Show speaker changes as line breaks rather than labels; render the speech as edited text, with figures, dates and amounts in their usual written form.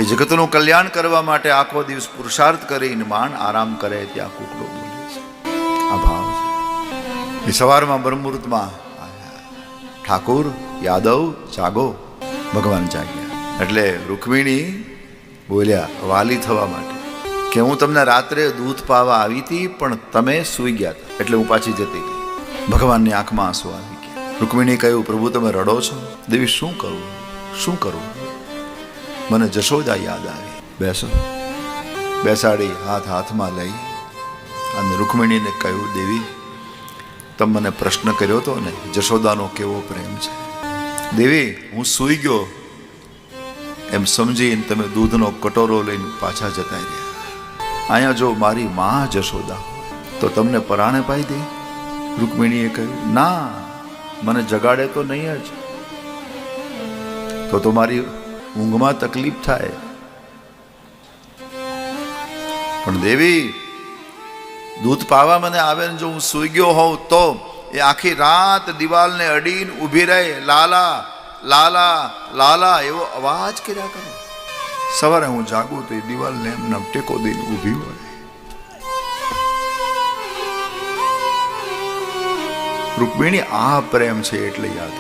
એ જગતનું કલ્યાણ કરવા માટે આખો દિવસ પુરુષાર્થ કરીને માંડ આરામ કરે ત્યાં કુકડો બોલે છે. આ ભાવ છે. એ સવારમાં બ્રહ્મુહૂર્તમાં ઠાકોર યાદવ જાગો, ભગવાન જાગ્યા. એટલે રૂકમિણી બોલ્યા વાલી થવા માટે કે હું તમને રાત્રે દૂધ પાવા આવી હતી પણ તમે સૂઈ ગયા હતા એટલે હું પાછી જતી ગઈ. ભગવાનની આંખમાં આંસુ આવી ગયા. રૂકમિણી કહ્યું પ્રભુ તમે રડો છો? દેવી શું કરું શું કરું? મને જશોદા યાદ આવી. બેસો. બેસાડી હાથમાં લઈ અને રૂકમિણીને કહ્યું દેવી તમે મને પ્રશ્ન કર્યો હતો ને જશોદાનો કેવો પ્રેમ છે. દેવી હું સૂઈ ગયો એમ સમજીને તમે દૂધનો કટોરો લઈને પાછા જતા રહ્યા. અહીંયા જો મારી માં જશોદા હોય તો તમને પરાણે પાઈ દે? રૂકમિણીએ કહ્યું ના, મને જગાડે તો નહીં જ, તો મારી ઊંઘમાં તકલીફ થાય. પણ દેવી દૂધ પાવા મને આવે ને જો હું સૂઈ ગયો હોઉં તો એ આખી રાત દિવાલને અડીને ઊભી રહે, લાલા લાલા લાલા એવો અવાજ કર્યા કરે. સવારે હું જાગું તો એ દિવાલને એમને ટેકો દઈને ઊભી હોય. રૂકમિણી આ પ્રેમ છે એટલે યાદ